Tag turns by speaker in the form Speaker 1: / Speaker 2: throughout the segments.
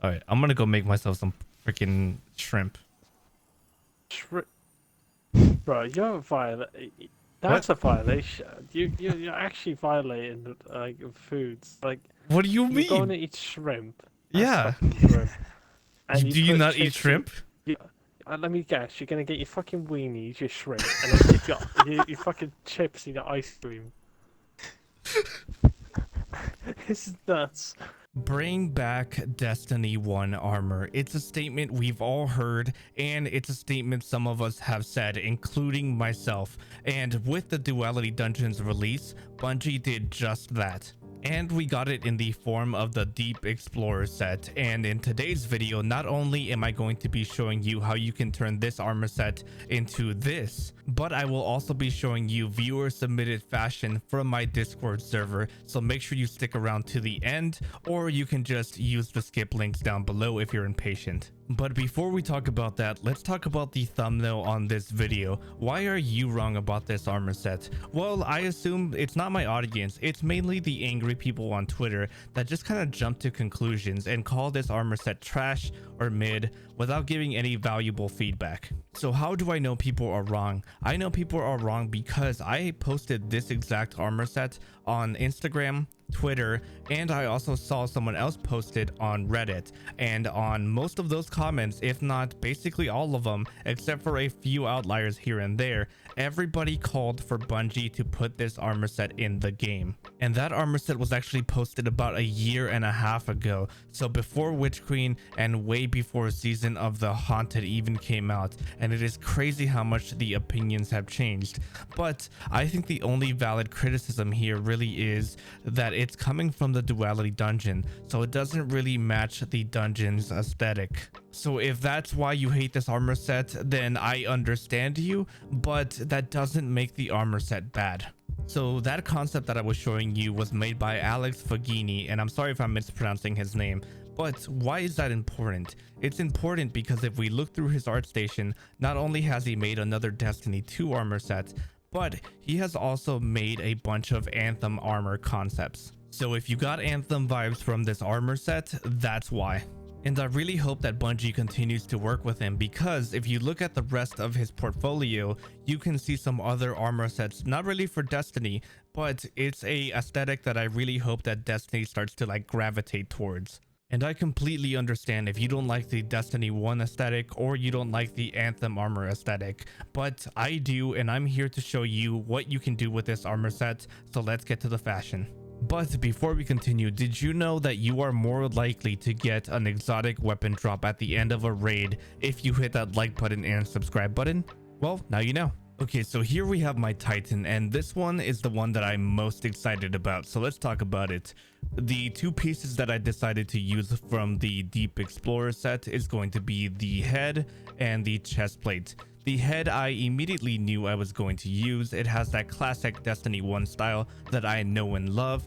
Speaker 1: All right, I'm gonna go make myself some freaking shrimp.
Speaker 2: Shri- Bro, you're
Speaker 1: What?
Speaker 2: That's a violation. You're actually violating like foods. Like
Speaker 1: What do you
Speaker 2: you're going
Speaker 1: mean?
Speaker 2: to eat shrimp. That's
Speaker 1: Yeah.
Speaker 2: fucking grim. And you
Speaker 1: Do you
Speaker 2: put
Speaker 1: not eat
Speaker 2: chips in.
Speaker 1: shrimp?
Speaker 2: You, Let me guess. You're gonna get your fucking weenies, your shrimp, and then dip your fucking chips in your ice cream. This is nuts.
Speaker 1: Bring back Destiny 1 armor. It's a statement we've all heard, and it's a statement some of us have said, including myself. And with the Duality Dungeons release, Bungie did just that. And we got it in the form of the Deep Explorer set. And in today's video, not only am I going to be showing you how you can turn this armor set into this, but I will also be showing you viewer submitted fashion from my Discord server. So make sure you stick around to the end, or you can just use the skip links down below if you're impatient. But before we talk about that, let's talk about the thumbnail on this video. Why are you wrong about this armor set? Well, I assume it's not my audience. It's mainly the angry people on Twitter that just kind of jump to conclusions and call this armor set trash or mid without giving any valuable feedback. So how do I know people are wrong? I know people are wrong because I posted this exact armor set on Instagram, Twitter, and I also saw someone else post it on Reddit. And on most of those comments, if not basically all of them, except for a few outliers here and there, everybody called for Bungie to put this armor set in the game. And that armor set was actually posted about a year and a half ago, so before Witch Queen and way before Season of the Haunted even came out. And it is crazy how much the opinions have changed. But I think the only valid criticism here really is that it's coming from the Duality dungeon, so it doesn't really match the dungeon's aesthetic. So if that's why you hate this armor set, then I understand you, but that doesn't make the armor set bad. So that concept that I was showing you was made by Alex Fagini, and I'm sorry if I'm mispronouncing his name, but why is that important? It's important because if we look through his art station, not only has he made another Destiny 2 armor set, but he has also made a bunch of Anthem armor concepts. So if you got Anthem vibes from this armor set, that's why. And I really hope that Bungie continues to work with him, because if you look at the rest of his portfolio, you can see some other armor sets, not really for Destiny, but it's a aesthetic that I really hope that Destiny starts to like gravitate towards. And I completely understand if you don't like the Destiny 1 aesthetic or you don't like the Anthem armor aesthetic, but I do, and I'm here to show you what you can do with this armor set, so let's get to the fashion. But before we continue, did you know that you are more likely to get an exotic weapon drop at the end of a raid if you hit that like button and subscribe button? Well, now you know. Okay, so here we have my Titan, and this one is the one that I'm most excited about, so let's talk about it. The two pieces that I decided to use from the Deep Explorer set is going to be the head and the chest plate. The head I immediately knew I was going to use. It has that classic Destiny 1 style that I know and love.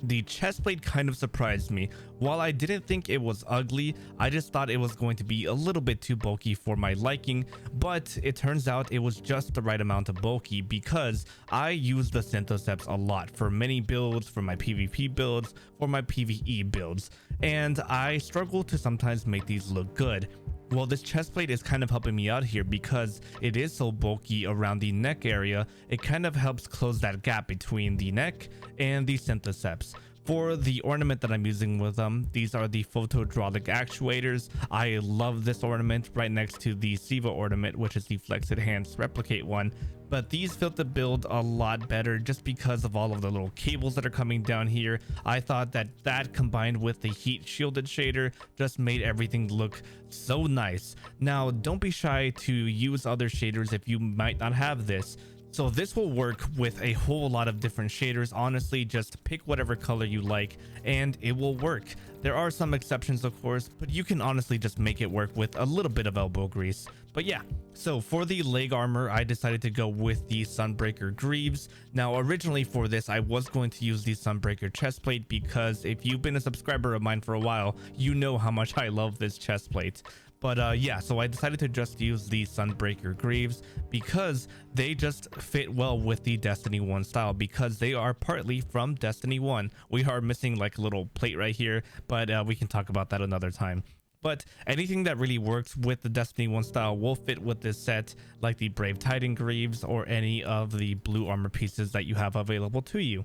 Speaker 1: The chest plate kind of surprised me. While I didn't think it was ugly, I just thought it was going to be a little bit too bulky for my liking, but it turns out it was just the right amount of bulky because I use the Synthoceps a lot for many builds, for my PvP builds, for my PvE builds, and I struggle to sometimes make these look good. Well, this chest plate is kind of helping me out here because it is so bulky around the neck area. It kind of helps close that gap between the neck and the Synthoceps. For the ornament that I'm using with them, these are the photodrolic actuators. I love this ornament right next to the Siva ornament, which is the Flex Enhanced Replicate one. But these fit the build a lot better just because of all of the little cables that are coming down here. I thought that that combined with the heat shielded shader just made everything look so nice. Now, don't be shy to use other shaders if you might not have this. So this will work with a whole lot of different shaders. Honestly, just pick whatever color you like and it will work. There are some exceptions, of course, but you can honestly just make it work with a little bit of elbow grease. But yeah, so for the leg armor, I decided to go with the Sunbreaker Greaves. Now, originally for this, I was going to use the Sunbreaker chestplate because if you've been a subscriber of mine for a while, you know how much I love this chestplate. But yeah, so I decided to just use the Sunbreaker Greaves because they just fit well with the Destiny 1 style, because they are partly from Destiny 1. We are missing like a little plate right here, but we can talk about that another time. But anything that really works with the Destiny 1 style will fit with this set, like the Brave Titan Greaves or any of the blue armor pieces that you have available to you.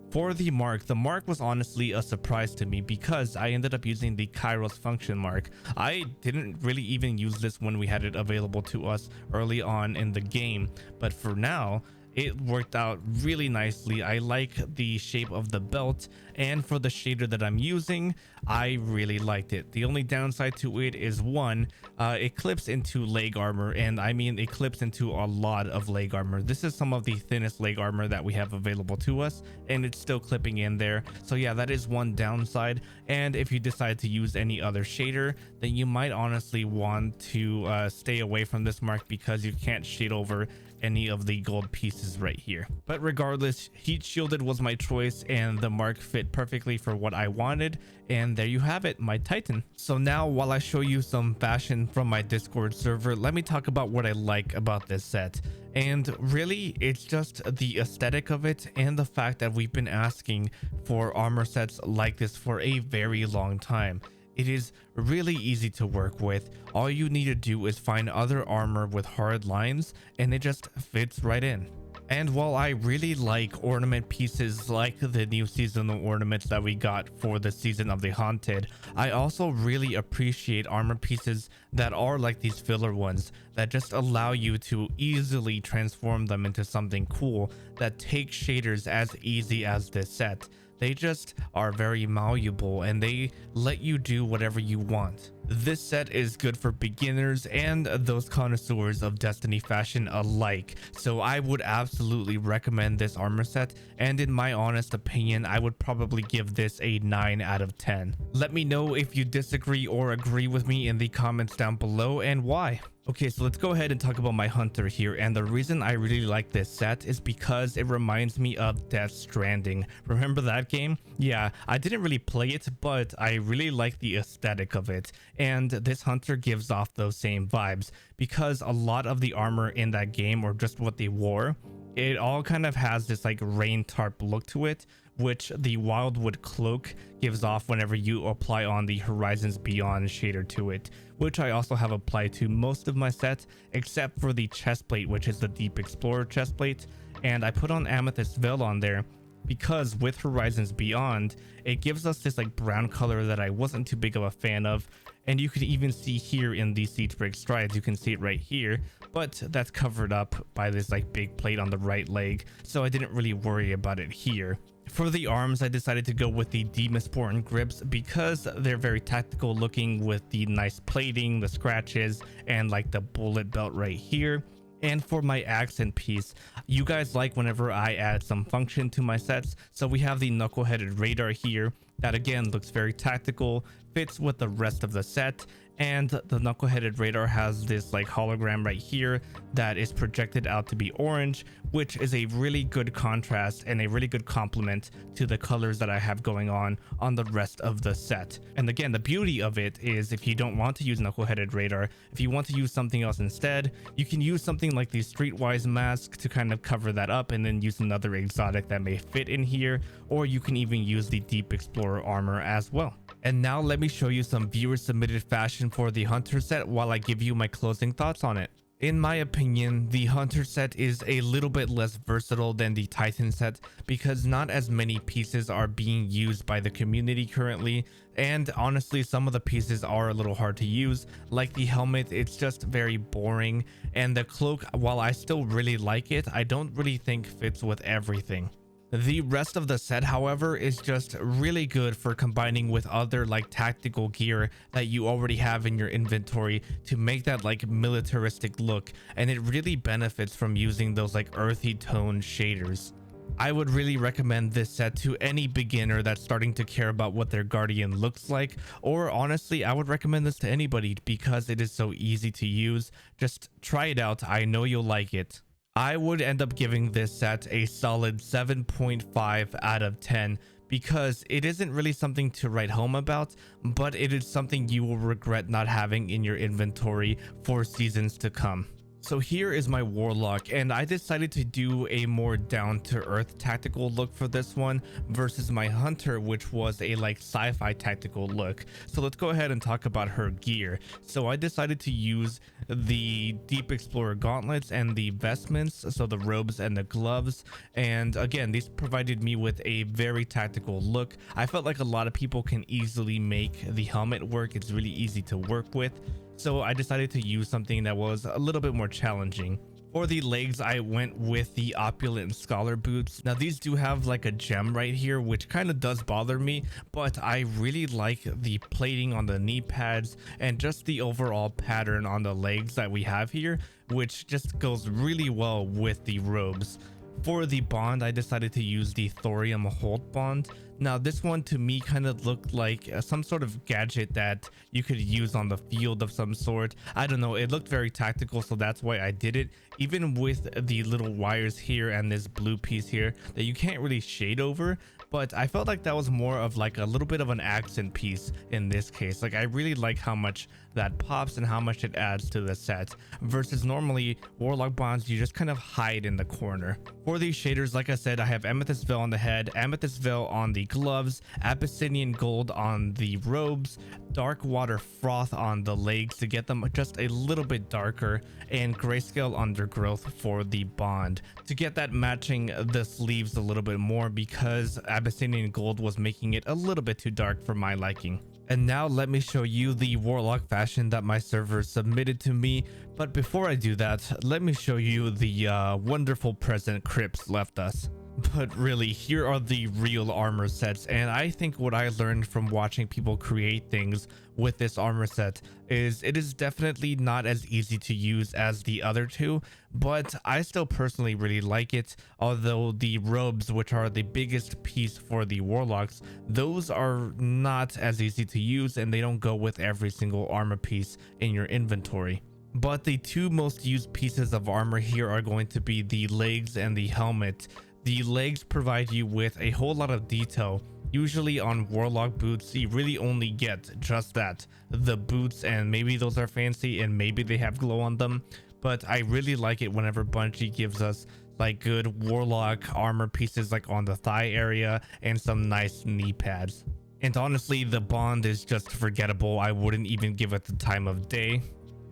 Speaker 1: For the mark was honestly a surprise to me because I ended up using the Kairos function mark. I didn't really even use this when we had it available to us early on in the game, but for now it worked out really nicely. I like the shape of the belt, and for the shader that I'm using, I really liked it. The only downside to it is one, it clips into leg armor, and I mean it clips into a lot of leg armor. This is some of the thinnest leg armor that we have available to us, and it's still clipping in there. So yeah, that is one downside. And if you decide to use any other shader, then you might honestly want to stay away from this mark because you can't shade over any of the gold pieces right here. But regardless, heat shielded was my choice, and the mark fit perfectly for what I wanted. And there you have it, my Titan. So now, while I show you some fashion from my Discord server, let me talk about what I like about this set. And really, it's just the aesthetic of it and the fact that we've been asking for armor sets like this for a very long time. It is really easy to work with. All you need to do is find other armor with hard lines, and it just fits right in. And while I really like ornament pieces like the new seasonal ornaments that we got for the Season of the Haunted, I also really appreciate armor pieces that are like these filler ones that just allow you to easily transform them into something cool that takes shaders as easy as this set. They just are very malleable and they let you do whatever you want. This set is good for beginners and those connoisseurs of Destiny fashion alike, so I would absolutely recommend this armor set, and in my honest opinion, I would probably give this a 9 out of 10. Let me know if you disagree or agree with me in the comments down below, and why. Okay, so let's go ahead and talk about my hunter here, and the reason I really like this set is because it reminds me of Death Stranding. Remember that game? Yeah, I didn't really play it, but I really like the aesthetic of it, and this hunter gives off those same vibes because a lot of the armor in that game, or just what they wore, it all kind of has this like rain tarp look to it, which the Wildwood Cloak gives off whenever you apply on the Horizons Beyond shader to it, which I also have applied to most of my sets except for the chestplate, which is the Deep Explorer chestplate, and I put on Amethyst Veil on there because with Horizons Beyond, it gives us this like brown color that I wasn't too big of a fan of, and you can even see here in the Siegebreak Strides, you can see it right here, but that's covered up by this like big plate on the right leg, so I didn't really worry about it here. For the arms, I decided to go with the Demosporin grips because they're very tactical looking with the nice plating, the scratches, and like the bullet belt right here. And for my accent piece, you guys like whenever I add some function to my sets, so we have the knuckle-headed radar here that again looks very tactical, fits with the rest of the set, and the knuckle-headed radar has this like hologram right here that is projected out to be orange, which is a really good contrast and a really good complement to the colors that I have going on the rest of the set. And again, the beauty of it is if you don't want to use knuckle-headed radar, if you want to use something else instead, you can use something like the Streetwise mask to kind of cover that up and then use another exotic that may fit in here, or you can even use the Deep Explorer armor as well. And now let me show you some viewer submitted fashion for the Hunter set while I give you my closing thoughts on it. In my opinion, the Hunter set is a little bit less versatile than the Titan set because not as many pieces are being used by the community currently, and honestly some of the pieces are a little hard to use. Like the helmet, it's just very boring, and the cloak, while I still really like it, I don't really think fits with everything. The rest of the set, however, is just really good for combining with other like tactical gear that you already have in your inventory to make that like militaristic look, and it really benefits from using those like earthy tone shaders. I would really recommend this set to any beginner that's starting to care about what their guardian looks like, or honestly I would recommend this to anybody because it is so easy to use. Just try it out, I know you'll like it. I would end up giving this set a solid 7.5 out of 10 because it isn't really something to write home about, but it is something you will regret not having in your inventory for seasons to come. So here is my Warlock, and I decided to do a more down-to-earth tactical look for this one versus my Hunter, which was a like sci-fi tactical look. So let's go ahead and talk about her gear. So I decided to use the Deep Explorer gauntlets and the vestments, so the robes and the gloves, and again, these provided me with a very tactical look. I felt like a lot of people can easily make the helmet work. It's really easy to work with. So I decided to use something that was a little bit more challenging. For the legs, I went with the Opulent Scholar boots. Now these do have like a gem right here, which kind of does bother me, but I really like the plating on the knee pads and just the overall pattern on the legs that we have here, which just goes really well with the robes. For the bond, I decided to use the Thorium Holt bond. Now this one to me kind of looked like some sort of gadget that you could use on the field of some sort. I don't know, it looked very tactical, so that's why I did it. Even with the little wires here and this blue piece here that you can't really shade over, but I felt like that was more of like a little bit of an accent piece in this case. Like I really like how much that pops and how much it adds to the set versus normally Warlock bonds you just kind of hide in the corner. For these shaders, like I said, I have Amethyst Veil on the head, Amethyst Veil on the gloves, Abyssinian Gold on the robes, Dark Water Froth on the legs to get them just a little bit darker, and Grayscale Undergrowth for the bond to get that matching the sleeves a little bit more, because Abyssinian Gold was making it a little bit too dark for my liking. And now let me show you the Warlock fashion that my server submitted to me. But before I do that, let me show you the wonderful present Crips left us. But really, here are the real armor sets, and I think what I learned from watching people create things with this armor set is it is definitely not as easy to use as the other two, but I still personally really like it. Although the robes, which are the biggest piece for the Warlocks, those are not as easy to use and they don't go with every single armor piece in your inventory. But the two most used pieces of armor here are going to be the legs and the helmet. The legs provide you with a whole lot of detail. Usually on Warlock boots, you really only get just that, the boots, and maybe those are fancy and maybe they have glow on them. But I really like it whenever Bungie gives us like good Warlock armor pieces like on the thigh area and some nice knee pads. And honestly, the bond is just forgettable. I wouldn't even give it the time of day.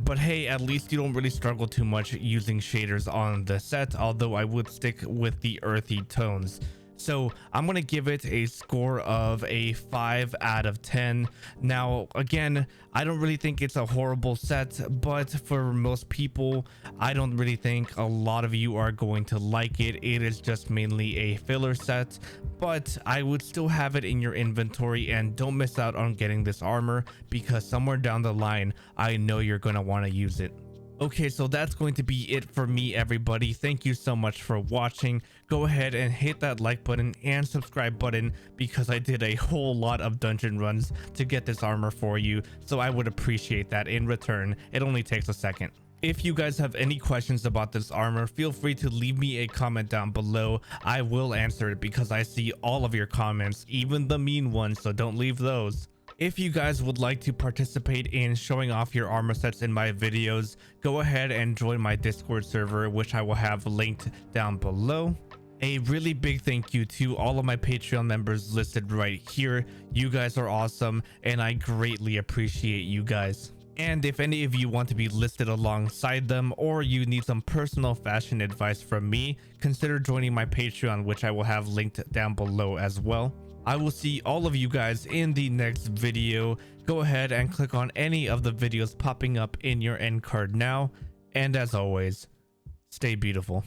Speaker 1: But hey, at least you don't really struggle too much using shaders on the set, although I would stick with the earthy tones. So I'm gonna give it a score of a 5 out of 10. Now again, I don't really think it's a horrible set, but for most people, I don't really think a lot of you are going to like it. It is just mainly a filler set, but I would still have it in your inventory, and don't miss out on getting this armor because somewhere down the line, I know you're gonna want to use it. Okay, so that's going to be it for me, everybody. Thank you so much for watching. Go ahead and hit that like button and subscribe button because I did a whole lot of dungeon runs to get this armor for you, so I would appreciate that in return. It only takes a second. If you guys have any questions about this armor, feel free to leave me a comment down below. I will answer it because I see all of your comments, even the mean ones, so don't leave those. If you guys would like to participate in showing off your armor sets in my videos, go ahead and join my Discord server, which I will have linked down below. A really big thank you to all of my Patreon members listed right here. You guys are awesome, and I greatly appreciate you guys. And if any of you want to be listed alongside them, or you need some personal fashion advice from me, consider joining my Patreon, which I will have linked down below as well. I will see all of you guys in the next video. Go ahead and click on any of the videos popping up in your end card now. And as always, stay beautiful.